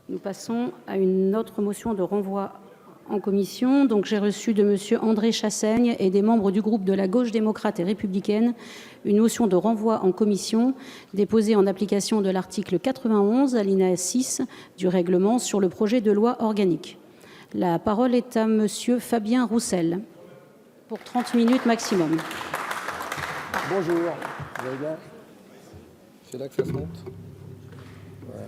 Nous passons à une autre motion de renvoi en commission. Donc, j'ai reçu de M. André Chassaigne et des membres du groupe de la Gauche démocrate et républicaine une motion de renvoi en commission déposée en application de l'article 91, alinéa 6 du règlement sur le projet de loi organique. La parole est à M. Fabien Roussel pour 30 minutes maximum. Bonjour, vous allez bien? C'est là que ça se monte. Voilà.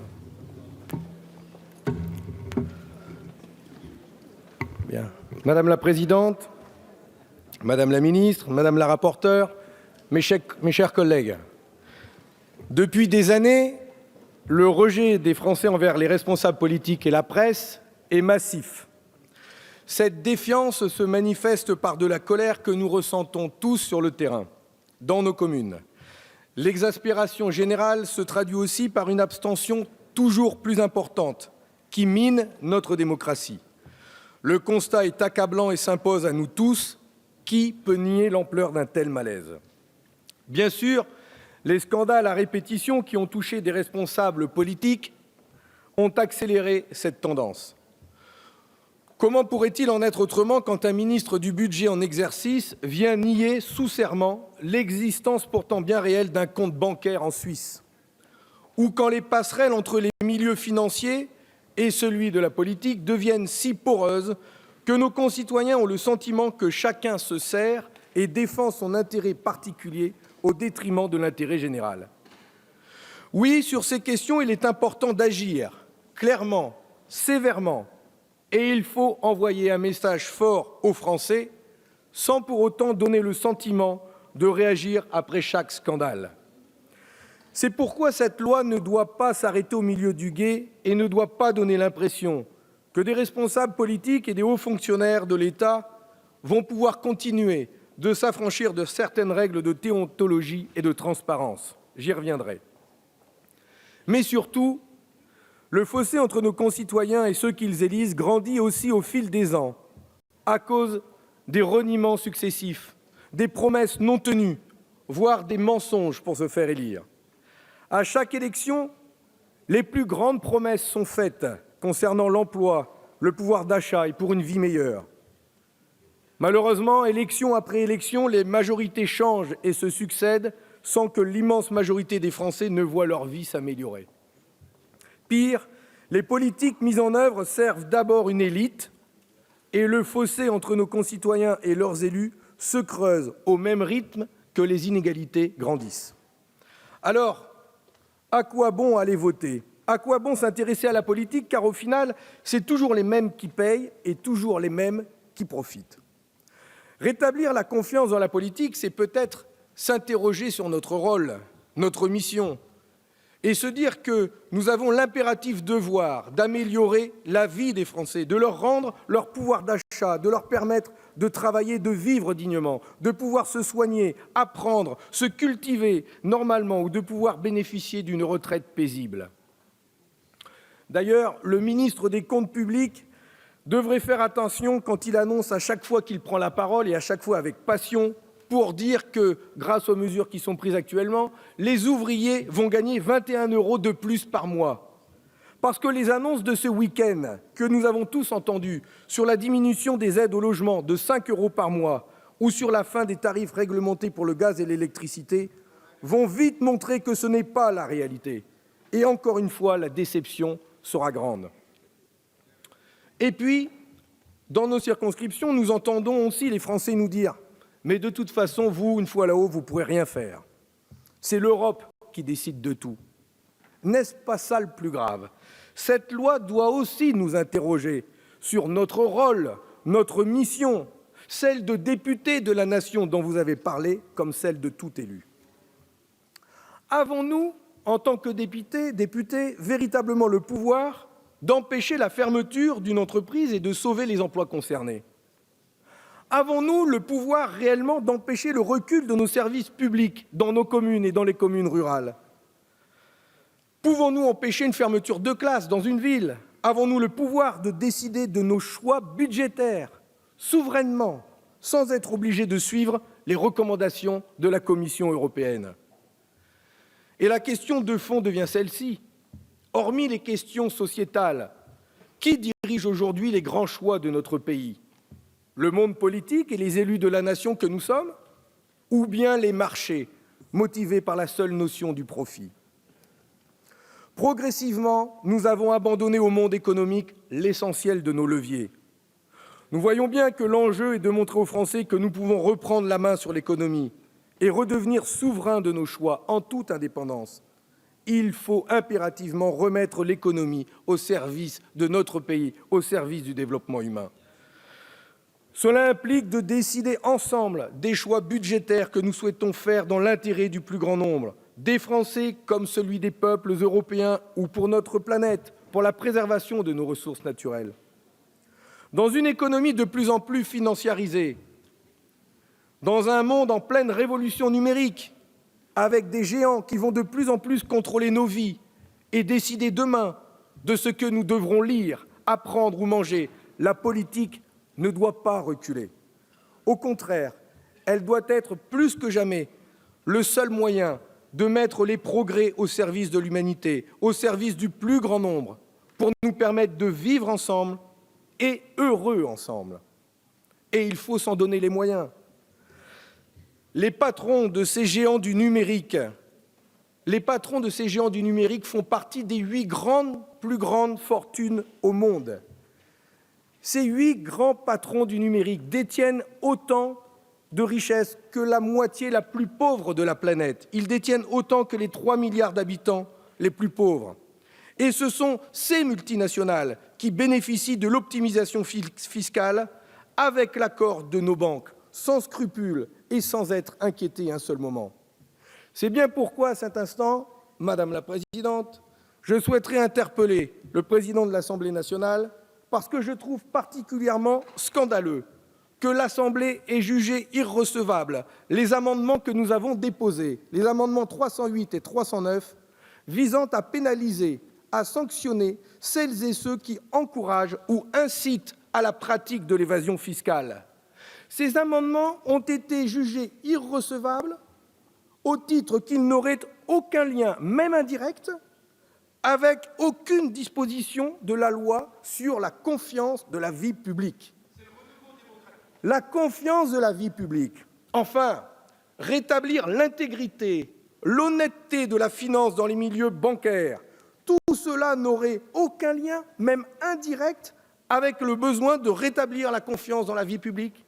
Bien. Madame la Présidente, Madame la Ministre, Madame la Rapporteure, mes chers collègues, depuis des années, le rejet des Français envers les responsables politiques et la presse est massif. Cette défiance se manifeste par de la colère que nous ressentons tous sur le terrain, dans nos communes. L'exaspération générale se traduit aussi par une abstention toujours plus importante qui mine notre démocratie. Le constat est accablant et s'impose à nous tous. Qui peut nier l'ampleur d'un tel malaise? Bien sûr, les scandales à répétition qui ont touché des responsables politiques ont accéléré cette tendance. Comment pourrait-il en être autrement quand un ministre du Budget en exercice vient nier sous serment l'existence pourtant bien réelle d'un compte bancaire en Suisse? Ou quand les passerelles entre les milieux financiers et celui de la politique deviennent si poreuses que nos concitoyens ont le sentiment que chacun se sert et défend son intérêt particulier au détriment de l'intérêt général. Oui, sur ces questions, il est important d'agir clairement, sévèrement, et il faut envoyer un message fort aux Français sans pour autant donner le sentiment de réagir après chaque scandale. C'est pourquoi cette loi ne doit pas s'arrêter au milieu du gué et ne doit pas donner l'impression que des responsables politiques et des hauts fonctionnaires de l'État vont pouvoir continuer de s'affranchir de certaines règles de déontologie et de transparence. J'y reviendrai. Mais surtout, le fossé entre nos concitoyens et ceux qu'ils élisent grandit aussi au fil des ans, à cause des reniements successifs, des promesses non tenues, voire des mensonges pour se faire élire. À chaque élection, les plus grandes promesses sont faites concernant l'emploi, le pouvoir d'achat et pour une vie meilleure. Malheureusement, élection après élection, les majorités changent et se succèdent sans que l'immense majorité des Français ne voient leur vie s'améliorer. Pire, les politiques mises en œuvre servent d'abord une élite et le fossé entre nos concitoyens et leurs élus se creuse au même rythme que les inégalités grandissent. Alors, à quoi bon aller voter? À quoi bon s'intéresser à la politique? Car au final, c'est toujours les mêmes qui payent et toujours les mêmes qui profitent. Rétablir la confiance dans la politique, c'est peut-être s'interroger sur notre rôle, notre mission, et se dire que nous avons l'impératif devoir d'améliorer la vie des Français, de leur rendre leur pouvoir d'achat, de leur permettre de travailler, de vivre dignement, de pouvoir se soigner, apprendre, se cultiver normalement ou de pouvoir bénéficier d'une retraite paisible. D'ailleurs, le ministre des Comptes publics devrait faire attention quand il annonce à chaque fois qu'il prend la parole et à chaque fois avec passion pour dire que, grâce aux mesures qui sont prises actuellement, les ouvriers vont gagner 21 € de plus par mois. Parce que les annonces de ce week-end que nous avons tous entendues sur la diminution des aides au logement de 5 € par mois ou sur la fin des tarifs réglementés pour le gaz et l'électricité vont vite montrer que ce n'est pas la réalité. Et encore une fois, la déception sera grande. Et puis, dans nos circonscriptions, nous entendons aussi les Français nous dire « Mais de toute façon, vous, une fois là-haut, vous ne pourrez rien faire. C'est l'Europe qui décide de tout. » N'est-ce pas ça le plus grave? Cette loi doit aussi nous interroger sur notre rôle, notre mission, celle de député de la nation dont vous avez parlé, comme celle de tout élu. Avons-nous, en tant que députés, véritablement le pouvoir d'empêcher la fermeture d'une entreprise et de sauver les emplois concernés? Avons-nous le pouvoir réellement d'empêcher le recul de nos services publics dans nos communes et dans les communes rurales? Pouvons-nous empêcher une fermeture de classe dans une ville? Avons-nous le pouvoir de décider de nos choix budgétaires souverainement, sans être obligés de suivre les recommandations de la Commission européenne? Et la question de fond devient celle-ci. Hormis les questions sociétales, qui dirige aujourd'hui les grands choix de notre pays? Le monde politique et les élus de la nation que nous sommes? Ou bien les marchés, motivés par la seule notion du profit? Progressivement, nous avons abandonné au monde économique l'essentiel de nos leviers. Nous voyons bien que l'enjeu est de montrer aux Français que nous pouvons reprendre la main sur l'économie et redevenir souverains de nos choix en toute indépendance. Il faut impérativement remettre l'économie au service de notre pays, au service du développement humain. Cela implique de décider ensemble des choix budgétaires que nous souhaitons faire dans l'intérêt du plus grand nombre, des Français comme celui des peuples européens ou pour notre planète, pour la préservation de nos ressources naturelles. Dans une économie de plus en plus financiarisée, dans un monde en pleine révolution numérique, avec des géants qui vont de plus en plus contrôler nos vies et décider demain de ce que nous devrons lire, apprendre ou manger, la politique ne doit pas reculer. Au contraire, elle doit être plus que jamais le seul moyen de mettre les progrès au service de l'humanité, au service du plus grand nombre, pour nous permettre de vivre ensemble et heureux ensemble. Et il faut s'en donner les moyens. Les patrons de ces géants du numérique, font partie des 8 plus grandes fortunes au monde. Ces 8 grands patrons du numérique détiennent autant de richesses que la moitié la plus pauvre de la planète. Ils détiennent autant que les 3 milliards d'habitants les plus pauvres. Et ce sont ces multinationales qui bénéficient de l'optimisation fiscale avec l'accord de nos banques, sans scrupules et sans être inquiétées un seul moment. C'est bien pourquoi, à cet instant, Madame la Présidente, je souhaiterais interpeller le Président de l'Assemblée nationale parce que je trouve particulièrement scandaleux que l'Assemblée ait jugé irrecevables les amendements que nous avons déposés, les amendements 308 et 309, visant à pénaliser, à sanctionner celles et ceux qui encouragent ou incitent à la pratique de l'évasion fiscale. Ces amendements ont été jugés irrecevables au titre qu'ils n'auraient aucun lien, même indirect, avec aucune disposition de la loi sur la confiance de la vie publique. La confiance de la vie publique. Enfin, rétablir l'intégrité, l'honnêteté de la finance dans les milieux bancaires, tout cela n'aurait aucun lien, même indirect, avec le besoin de rétablir la confiance dans la vie publique.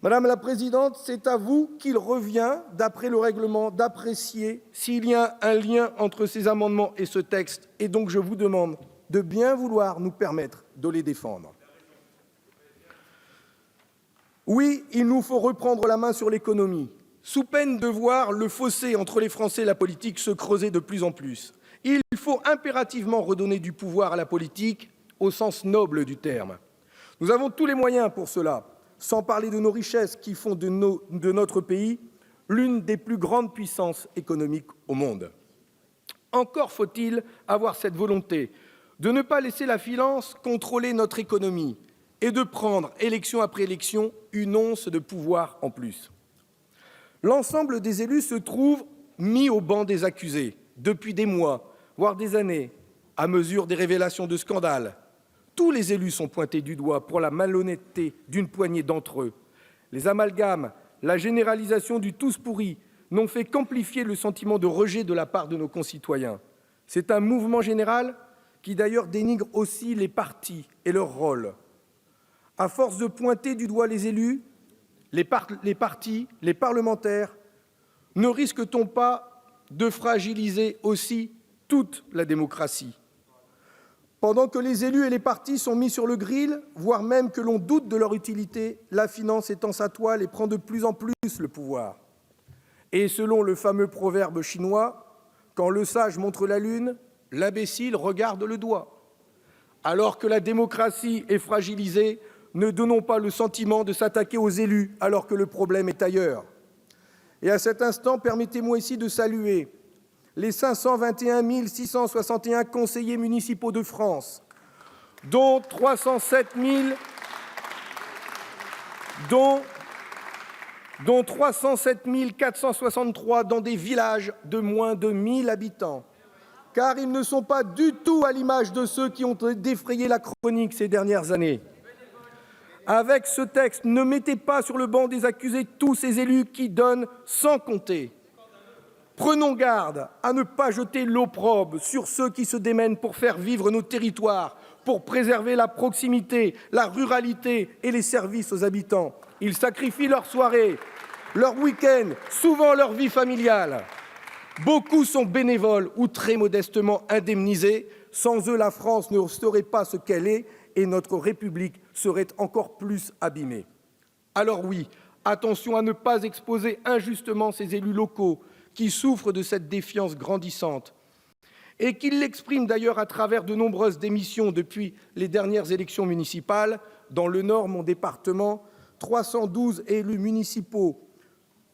Madame la Présidente, c'est à vous qu'il revient, d'après le règlement, d'apprécier s'il y a un lien entre ces amendements et ce texte. Et donc, je vous demande de bien vouloir nous permettre de les défendre. Oui, il nous faut reprendre la main sur l'économie, sous peine de voir le fossé entre les Français et la politique se creuser de plus en plus. Il faut impérativement redonner du pouvoir à la politique au sens noble du terme. Nous avons tous les moyens pour cela, sans parler de nos richesses qui font de notre pays l'une des plus grandes puissances économiques au monde. Encore faut-il avoir cette volonté de ne pas laisser la finance contrôler notre économie et de prendre, élection après élection, une once de pouvoir en plus. L'ensemble des élus se trouve mis au banc des accusés depuis des mois, voire des années, à mesure des révélations de scandales. Tous les élus sont pointés du doigt pour la malhonnêteté d'une poignée d'entre eux. Les amalgames, la généralisation du tous pourris n'ont fait qu'amplifier le sentiment de rejet de la part de nos concitoyens. C'est un mouvement général qui d'ailleurs dénigre aussi les partis et leur rôle. À force de pointer du doigt les élus, les partis, les parlementaires, ne risque-t-on pas de fragiliser aussi toute la démocratie ? Pendant que les élus et les partis sont mis sur le grill, voire même que l'on doute de leur utilité, la finance étend sa toile et prend de plus en plus le pouvoir. Et selon le fameux proverbe chinois, quand le sage montre la lune, l'imbécile regarde le doigt. Alors que la démocratie est fragilisée, ne donnons pas le sentiment de s'attaquer aux élus alors que le problème est ailleurs. Et à cet instant, permettez-moi ici de saluer les 521 661 conseillers municipaux de France, dont 307 463 dans des villages de moins de 1 000 habitants, car ils ne sont pas du tout à l'image de ceux qui ont défrayé la chronique ces dernières années. Avec ce texte, ne mettez pas sur le banc des accusés tous ces élus qui donnent sans compter. Prenons garde à ne pas jeter l'opprobre sur ceux qui se démènent pour faire vivre nos territoires, pour préserver la proximité, la ruralité et les services aux habitants. Ils sacrifient leurs soirées, leurs week-ends, souvent leur vie familiale. Beaucoup sont bénévoles ou très modestement indemnisés. Sans eux, la France ne serait pas ce qu'elle est et notre République serait encore plus abîmée. Alors oui, attention à ne pas exposer injustement ces élus locaux qui souffrent de cette défiance grandissante et qui l'expriment d'ailleurs à travers de nombreuses démissions depuis les dernières élections municipales. Dans le Nord, mon département, 312 élus municipaux,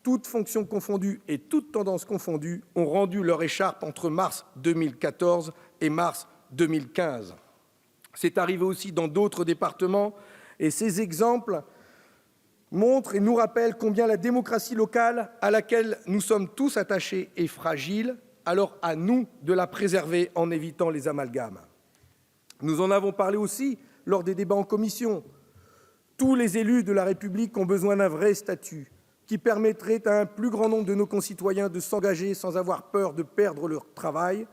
toutes fonctions confondues et toutes tendances confondues, ont rendu leur écharpe entre mars 2014 et mars 2015. C'est arrivé aussi dans d'autres départements et ces exemples montrent et nous rappellent combien la démocratie locale, à laquelle nous sommes tous attachés, est fragile. Alors à nous de la préserver en évitant les amalgames. Nous en avons parlé aussi lors des débats en commission. Tous les élus de la République ont besoin d'un vrai statut qui permettrait à un plus grand nombre de nos concitoyens de s'engager sans avoir peur de perdre leur travail.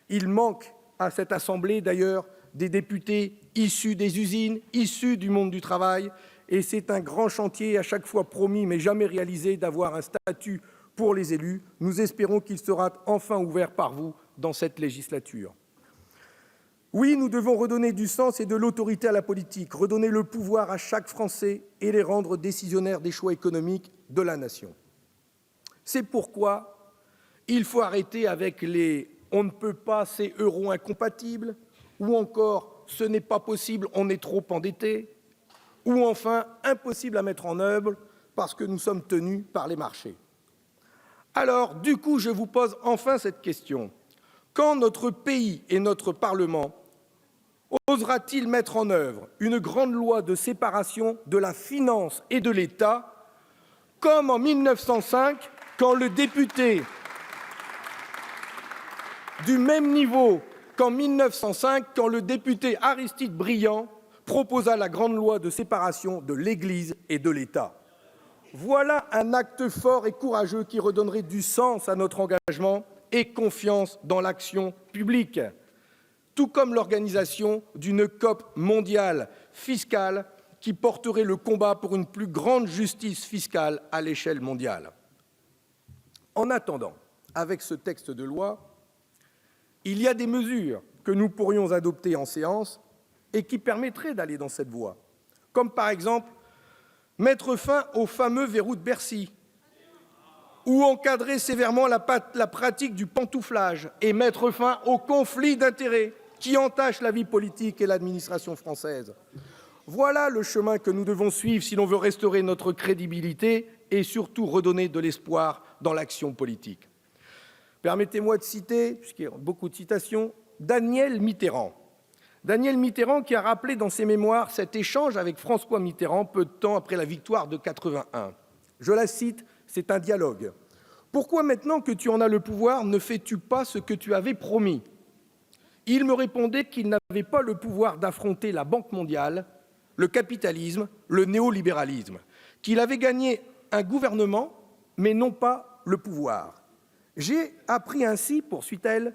Il manque à cette Assemblée, d'ailleurs, des députés issus des usines, issus du monde du travail, et c'est un grand chantier à chaque fois promis mais jamais réalisé d'avoir un statut pour les élus. Nous espérons qu'il sera enfin ouvert par vous dans cette législature. Oui, nous devons redonner du sens et de l'autorité à la politique, redonner le pouvoir à chaque Français et les rendre décisionnaires des choix économiques de la nation. C'est pourquoi il faut arrêter avec les « on ne peut pas, c'est euro incompatible » ou encore « ce n'est pas possible, on est trop endetté » ou enfin « impossible à mettre en œuvre parce que nous sommes tenus par les marchés ». Alors, du coup, je vous pose enfin cette question. Quand notre pays et notre Parlement osera-t-il mettre en œuvre une grande loi de séparation de la finance et de l'État, comme en 1905, quand le député du même niveau qu'en 1905, quand le député Aristide Briand proposa la grande loi de séparation de l'Église et de l'État. Voilà un acte fort et courageux qui redonnerait du sens à notre engagement et confiance dans l'action publique, tout comme l'organisation d'une COP mondiale fiscale qui porterait le combat pour une plus grande justice fiscale à l'échelle mondiale. En attendant, avec ce texte de loi, il y a des mesures que nous pourrions adopter en séance et qui permettraient d'aller dans cette voie, comme par exemple mettre fin au fameux verrou de Bercy, ou encadrer sévèrement la pratique du pantouflage et mettre fin aux conflits d'intérêts qui entachent la vie politique et l'administration française. Voilà le chemin que nous devons suivre si l'on veut restaurer notre crédibilité et surtout redonner de l'espoir dans l'action politique. Permettez-moi de citer, puisqu'il y a beaucoup de citations, Danielle Mitterrand. Danielle Mitterrand qui a rappelé dans ses mémoires cet échange avec François Mitterrand peu de temps après la victoire de 81. Je la cite, c'est un dialogue. « Pourquoi maintenant que tu en as le pouvoir, ne fais-tu pas ce que tu avais promis ?» Il me répondait qu'il n'avait pas le pouvoir d'affronter la Banque mondiale, le capitalisme, le néolibéralisme, qu'il avait gagné un gouvernement, mais non pas le pouvoir. J'ai appris ainsi, poursuit-elle,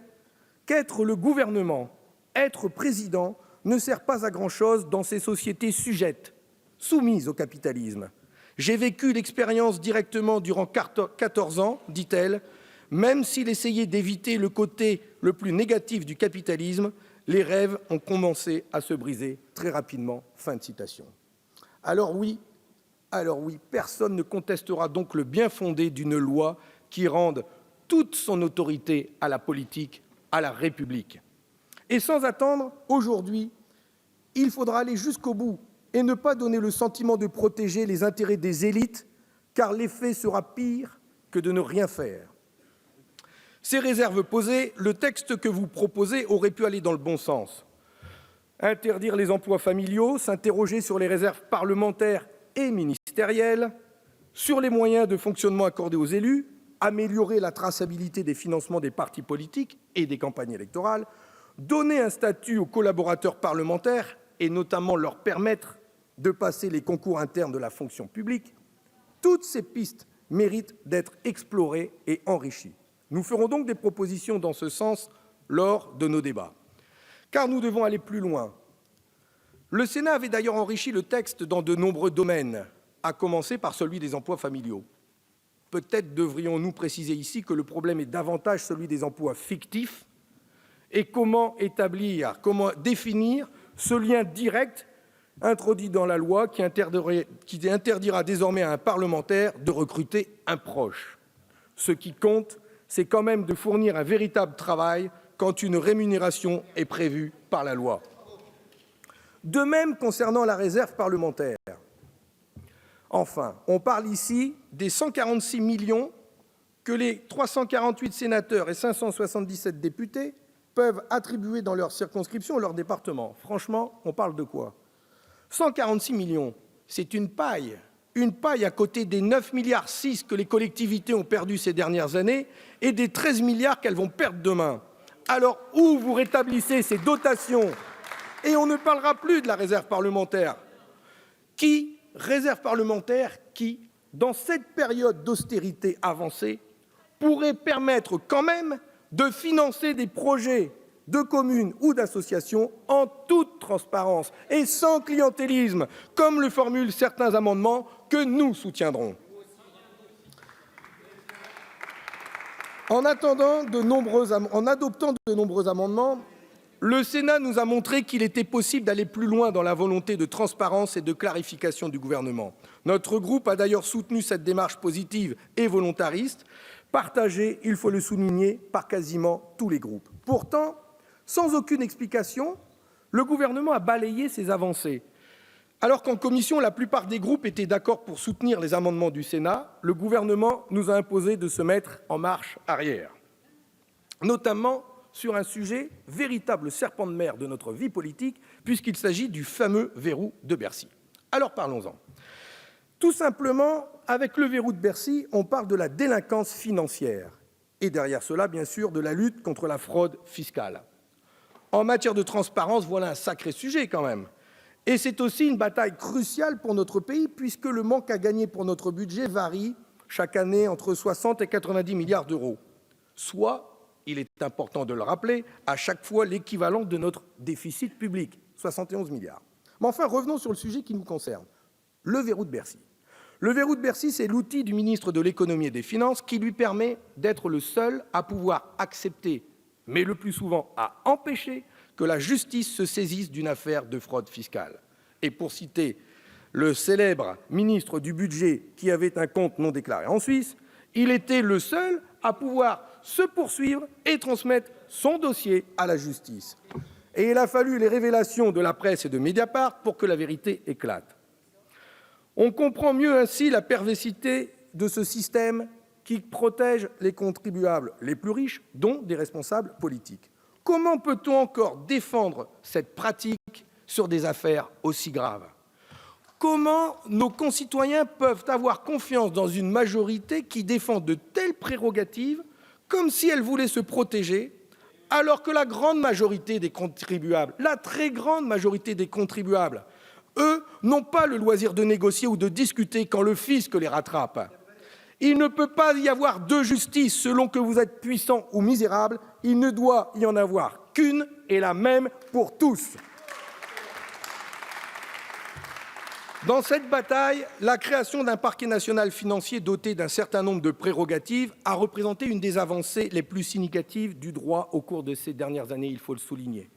qu'être le gouvernement, être président, ne sert pas à grand-chose dans ces sociétés sujettes, soumises au capitalisme. J'ai vécu l'expérience directement durant 14 ans, dit-elle, même s'il essayait d'éviter le côté le plus négatif du capitalisme, les rêves ont commencé à se briser très rapidement. Fin de citation. Alors oui, personne ne contestera donc le bien fondé d'une loi qui rende toute son autorité à la politique, à la République. Et sans attendre, aujourd'hui, il faudra aller jusqu'au bout et ne pas donner le sentiment de protéger les intérêts des élites, car l'effet sera pire que de ne rien faire. Ces réserves posées, le texte que vous proposez aurait pu aller dans le bon sens. Interdire les emplois familiaux, s'interroger sur les réserves parlementaires et ministérielles, sur les moyens de fonctionnement accordés aux élus, améliorer la traçabilité des financements des partis politiques et des campagnes électorales, donner un statut aux collaborateurs parlementaires et notamment leur permettre de passer les concours internes de la fonction publique, toutes ces pistes méritent d'être explorées et enrichies. Nous ferons donc des propositions dans ce sens lors de nos débats. Car nous devons aller plus loin. Le Sénat avait d'ailleurs enrichi le texte dans de nombreux domaines, à commencer par celui des emplois familiaux. Peut-être devrions-nous préciser ici que le problème est davantage celui des emplois fictifs et comment définir ce lien direct introduit dans la loi qui interdira désormais à un parlementaire de recruter un proche. Ce qui compte, c'est quand même de fournir un véritable travail quand une rémunération est prévue par la loi. De même concernant la réserve parlementaire. Enfin, on parle ici des 146 millions que les 348 sénateurs et 577 députés peuvent attribuer dans leur circonscription ou leur département. Franchement, on parle de quoi? 146 millions, c'est une paille à côté des 9,6 milliards que les collectivités ont perdus ces dernières années et des 13 milliards qu'elles vont perdre demain. Alors, où vous rétablissez ces dotations? Et on ne parlera plus de la réserve parlementaire. Réserve parlementaire qui, dans cette période d'austérité avancée, pourrait permettre quand même de financer des projets de communes ou d'associations en toute transparence et sans clientélisme, comme le formulent certains amendements que nous soutiendrons. En adoptant de nombreux amendements, le Sénat nous a montré qu'il était possible d'aller plus loin dans la volonté de transparence et de clarification du gouvernement. Notre groupe a d'ailleurs soutenu cette démarche positive et volontariste, partagée, il faut le souligner, par quasiment tous les groupes. Pourtant, sans aucune explication, le gouvernement a balayé ces avancées. Alors qu'en commission, la plupart des groupes étaient d'accord pour soutenir les amendements du Sénat, le gouvernement nous a imposé de se mettre en marche arrière, notamment sur un sujet, véritable serpent de mer de notre vie politique, puisqu'il s'agit du fameux verrou de Bercy. Alors parlons-en. Tout simplement, avec le verrou de Bercy, on parle de la délinquance financière. Et derrière cela, bien sûr, de la lutte contre la fraude fiscale. En matière de transparence, voilà un sacré sujet quand même. Et c'est aussi une bataille cruciale pour notre pays, puisque le manque à gagner pour notre budget varie chaque année entre 60 et 90 milliards d'euros, soit, il est important de le rappeler, à chaque fois l'équivalent de notre déficit public, 71 milliards. Mais enfin, revenons sur le sujet qui nous concerne, le verrou de Bercy. Le verrou de Bercy, c'est l'outil du ministre de l'Économie et des Finances qui lui permet d'être le seul à pouvoir accepter, mais le plus souvent à empêcher, que la justice se saisisse d'une affaire de fraude fiscale. Et pour citer le célèbre ministre du Budget qui avait un compte non déclaré en Suisse, il était le seul à pouvoir se poursuivre et transmettre son dossier à la justice. Et il a fallu les révélations de la presse et de Mediapart pour que la vérité éclate. On comprend mieux ainsi la perversité de ce système qui protège les contribuables les plus riches, dont des responsables politiques. Comment peut-on encore défendre cette pratique sur des affaires aussi graves? Comment nos concitoyens peuvent avoir confiance dans une majorité qui défend de telles prérogatives comme si elle voulait se protéger, alors que la grande majorité des contribuables, la très grande majorité des contribuables, eux, n'ont pas le loisir de négocier ou de discuter quand le fisc les rattrape. Il ne peut pas y avoir deux justices selon que vous êtes puissant ou misérable, il ne doit y en avoir qu'une et la même pour tous. Dans cette bataille, la création d'un parquet national financier doté d'un certain nombre de prérogatives a représenté une des avancées les plus significatives du droit au cours de ces dernières années, il faut le souligner.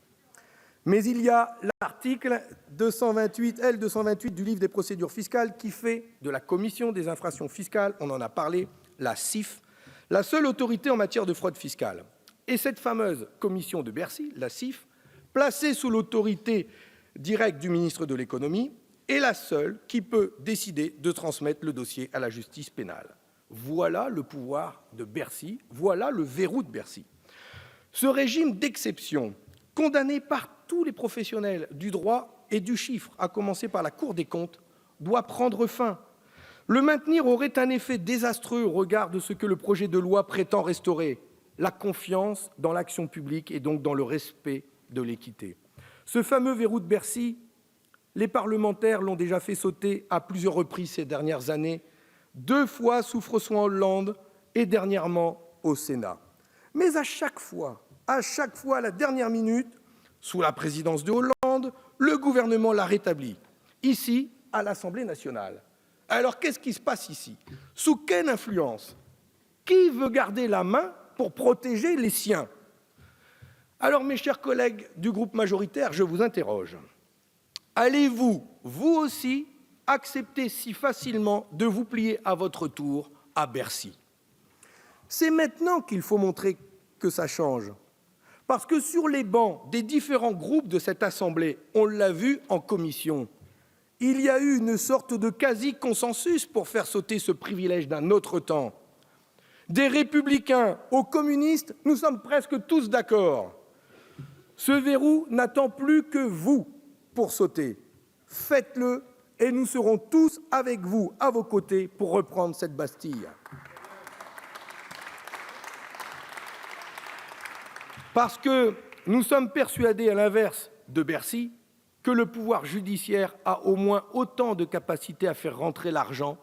Mais il y a l'article L. 228 du livre des procédures fiscales qui fait de la Commission des infractions fiscales, on en a parlé, la CIF, la seule autorité en matière de fraude fiscale. Et cette fameuse commission de Bercy, la CIF, placée sous l'autorité directe du ministre de l'Économie, est la seule qui peut décider de transmettre le dossier à la justice pénale. Voilà le pouvoir de Bercy, voilà le verrou de Bercy. Ce régime d'exception, condamné par tous les professionnels du droit et du chiffre, à commencer par la Cour des comptes, doit prendre fin. Le maintenir aurait un effet désastreux au regard de ce que le projet de loi prétend restaurer, la confiance dans l'action publique et donc dans le respect de l'équité. Ce fameux verrou de Bercy, les parlementaires l'ont déjà fait sauter à plusieurs reprises ces dernières années, 2 fois sous François Hollande et dernièrement au Sénat. Mais à chaque fois, à la dernière minute, sous la présidence de Hollande, le gouvernement l'a rétabli, ici, à l'Assemblée nationale. Alors, qu'est-ce qui se passe ici? Sous quelle influence? Qui veut garder la main pour protéger les siens? Alors, mes chers collègues du groupe majoritaire, je vous interroge. Allez-vous, vous aussi, accepter si facilement de vous plier à votre tour à Bercy? C'est maintenant qu'il faut montrer que ça change. Parce que sur les bancs des différents groupes de cette Assemblée, on l'a vu en commission, il y a eu une sorte de quasi-consensus pour faire sauter ce privilège d'un autre temps. Des républicains aux communistes, nous sommes presque tous d'accord. Ce verrou n'attend plus que vous pour sauter. Faites-le et nous serons tous avec vous, à vos côtés, pour reprendre cette Bastille. Parce que nous sommes persuadés, à l'inverse de Bercy, que le pouvoir judiciaire a au moins autant de capacité à faire rentrer l'argent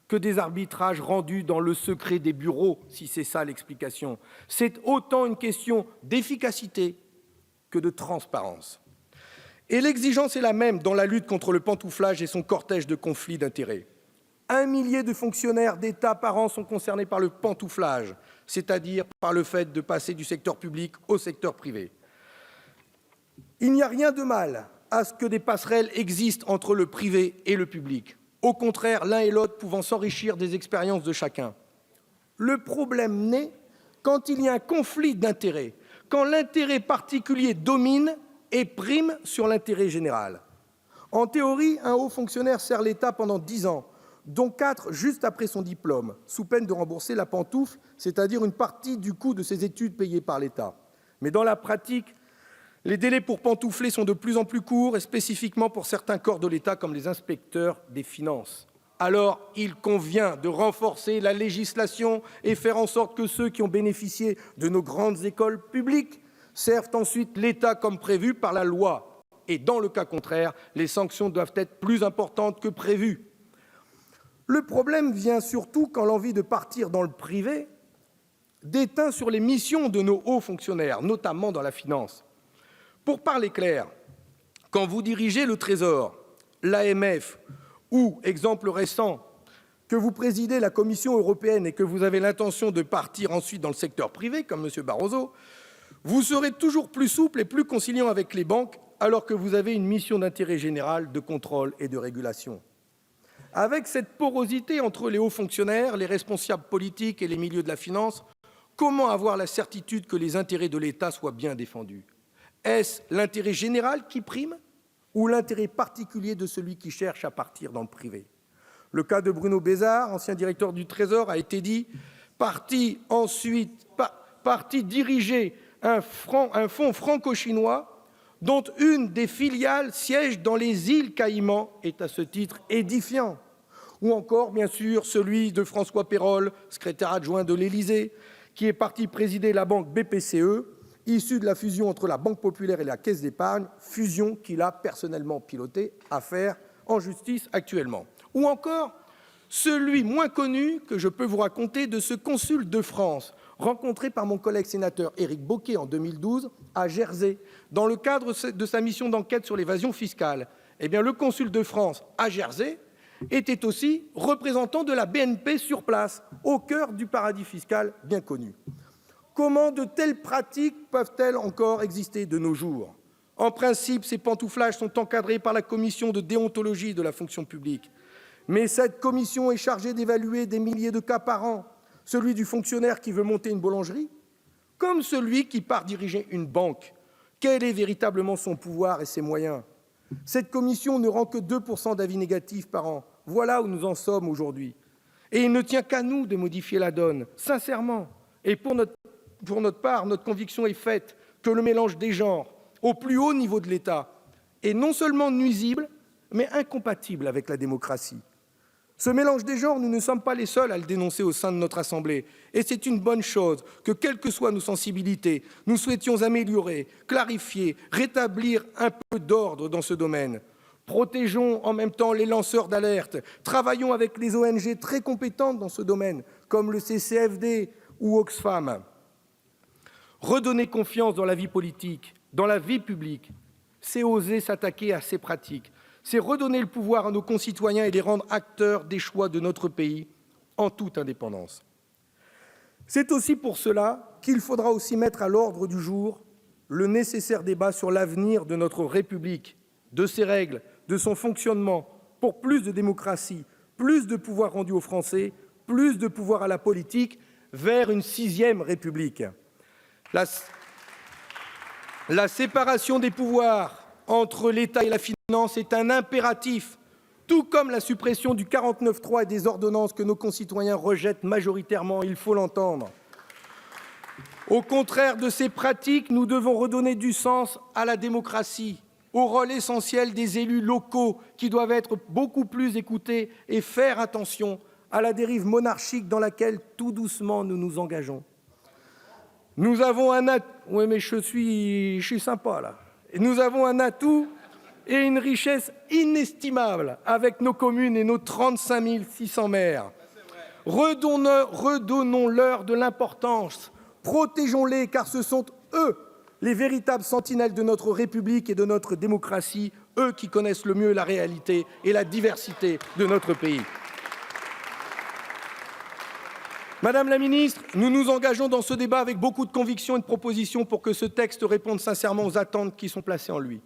que des arbitrages rendus dans le secret des bureaux, si c'est ça l'explication. C'est autant une question d'efficacité que de transparence. Et l'exigence est la même dans la lutte contre le pantouflage et son cortège de conflits d'intérêts. 1 millier de fonctionnaires d'État par an sont concernés par le pantouflage, c'est-à-dire par le fait de passer du secteur public au secteur privé. Il n'y a rien de mal à ce que des passerelles existent entre le privé et le public. Au contraire, l'un et l'autre pouvant s'enrichir des expériences de chacun. Le problème naît quand il y a un conflit d'intérêts, quand l'intérêt particulier domine et prime sur l'intérêt général. En théorie, un haut fonctionnaire sert l'État pendant 10 ans, dont 4 juste après son diplôme, sous peine de rembourser la pantoufle, c'est-à-dire une partie du coût de ses études payées par l'État. Mais dans la pratique, les délais pour pantoufler sont de plus en plus courts, et spécifiquement pour certains corps de l'État, comme les inspecteurs des finances. Alors, il convient de renforcer la législation et faire en sorte que ceux qui ont bénéficié de nos grandes écoles publiques servent ensuite l'État comme prévu par la loi. Et dans le cas contraire, les sanctions doivent être plus importantes que prévu. Le problème vient surtout quand l'envie de partir dans le privé déteint sur les missions de nos hauts fonctionnaires, notamment dans la finance. Pour parler clair, quand vous dirigez le Trésor, l'AMF ou, exemple récent, que vous présidez la Commission européenne et que vous avez l'intention de partir ensuite dans le secteur privé, comme M. Barroso, vous serez toujours plus souple et plus conciliant avec les banques, alors que vous avez une mission d'intérêt général de contrôle et de régulation. Avec cette porosité entre les hauts fonctionnaires, les responsables politiques et les milieux de la finance, comment avoir la certitude que les intérêts de l'État soient bien défendus? Est-ce l'intérêt général qui prime ou l'intérêt particulier de celui qui cherche à partir dans le privé? Le cas de Bruno Bézard, ancien directeur du Trésor, a été dit, parti diriger un fonds franco-chinois dont une des filiales siège dans les îles Caïmans est à ce titre édifiant. Ou encore, bien sûr, celui de François Peyrol, secrétaire adjoint de l'Élysée, qui est parti présider la banque BPCE, issue de la fusion entre la Banque populaire et la Caisse d'épargne, fusion qu'il a personnellement pilotée, affaire en justice actuellement. Ou encore, celui moins connu que je peux vous raconter de ce consul de France, rencontré par mon collègue sénateur Éric Bocquet en 2012 à Jersey, dans le cadre de sa mission d'enquête sur l'évasion fiscale. Eh bien, le consul de France à Jersey était aussi représentant de la BNP sur place, au cœur du paradis fiscal bien connu. Comment de telles pratiques peuvent-elles encore exister de nos jours? En principe, ces pantouflages sont encadrés par la commission de déontologie de la fonction publique. Mais cette commission est chargée d'évaluer des milliers de cas par an, celui du fonctionnaire qui veut monter une boulangerie, comme celui qui part diriger une banque. Quel est véritablement son pouvoir et ses moyens? Cette commission ne rend que 2% d'avis négatifs par an. Voilà où nous en sommes aujourd'hui. Et il ne tient qu'à nous de modifier la donne, sincèrement. Et pour notre part, notre conviction est faite que le mélange des genres, au plus haut niveau de l'État, est non seulement nuisible, mais incompatible avec la démocratie. Ce mélange des genres, nous ne sommes pas les seuls à le dénoncer au sein de notre Assemblée. Et c'est une bonne chose que, quelles que soient nos sensibilités, nous souhaitions améliorer, clarifier, rétablir un peu d'ordre dans ce domaine. Protégeons en même temps les lanceurs d'alerte. Travaillons avec les ONG très compétentes dans ce domaine, comme le CCFD ou Oxfam. Redonner confiance dans la vie politique, dans la vie publique, c'est oser s'attaquer à ces pratiques. C'est redonner le pouvoir à nos concitoyens et les rendre acteurs des choix de notre pays en toute indépendance. C'est aussi pour cela qu'il faudra aussi mettre à l'ordre du jour le nécessaire débat sur l'avenir de notre République, de ses règles, de son fonctionnement, pour plus de démocratie, plus de pouvoir rendu aux Français, plus de pouvoir à la politique, vers une 6e République. La séparation des pouvoirs entre l'État et la finance est un impératif, tout comme la suppression du 49.3 et des ordonnances que nos concitoyens rejettent majoritairement, il faut l'entendre. Au contraire de ces pratiques, nous devons redonner du sens à la démocratie, au rôle essentiel des élus locaux qui doivent être beaucoup plus écoutés et faire attention à la dérive monarchique dans laquelle, tout doucement, nous nous engageons. Nous avons un atout. Oui, mais je suis sympa là. Nous avons un atout et une richesse inestimable avec nos communes et nos 35 600 maires. Redonnons-leur de l'importance, protégeons-les car ce sont eux les véritables sentinelles de notre République et de notre démocratie, eux qui connaissent le mieux la réalité et la diversité de notre pays. Madame la ministre, nous nous engageons dans ce débat avec beaucoup de conviction et de propositions pour que ce texte réponde sincèrement aux attentes qui sont placées en lui.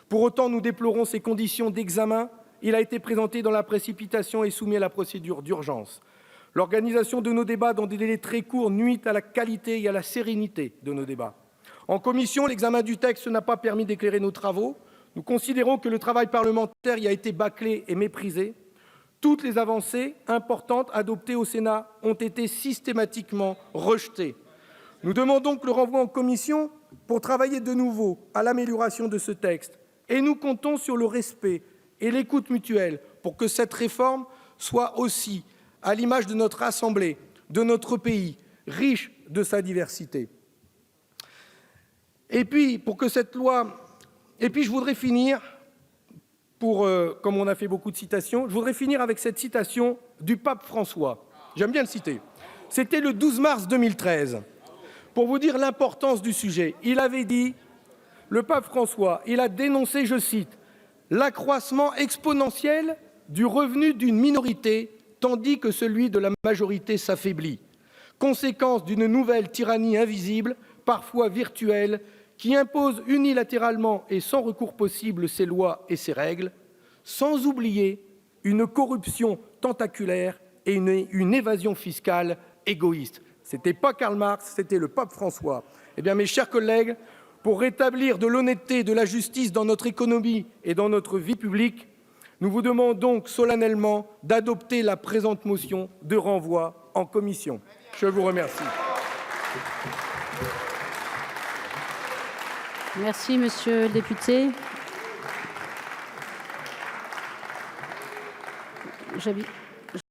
Pour autant, nous déplorons ces conditions d'examen. Il a été présenté dans la précipitation et soumis à la procédure d'urgence. L'organisation de nos débats dans des délais très courts nuit à la qualité et à la sérénité de nos débats. En commission, l'examen du texte n'a pas permis d'éclairer nos travaux. Nous considérons que le travail parlementaire y a été bâclé et méprisé. Toutes les avancées importantes adoptées au Sénat ont été systématiquement rejetées. Nous demandons que le renvoi en commission pour travailler de nouveau à l'amélioration de ce texte. Et nous comptons sur le respect et l'écoute mutuelle pour que cette réforme soit aussi à l'image de notre Assemblée, de notre pays, riche de sa diversité. Et puis, pour que cette loi... Et puis, je voudrais finir... comme on a fait beaucoup de citations, je voudrais finir avec cette citation du pape François. J'aime bien le citer. C'était le 12 mars 2013. Pour vous dire l'importance du sujet, il avait dit, le pape François, il a dénoncé, je cite, « l'accroissement exponentiel du revenu d'une minorité, tandis que celui de la majorité s'affaiblit. Conséquence d'une nouvelle tyrannie invisible, parfois virtuelle, qui impose unilatéralement et sans recours possible ses lois et ses règles, sans oublier une corruption tentaculaire et une évasion fiscale égoïste. » Ce n'était pas Karl Marx, c'était le pape François. Eh bien, mes chers collègues, pour rétablir de l'honnêteté et de la justice dans notre économie et dans notre vie publique, nous vous demandons donc solennellement d'adopter la présente motion de renvoi en commission. Je vous remercie. Merci, monsieur le député.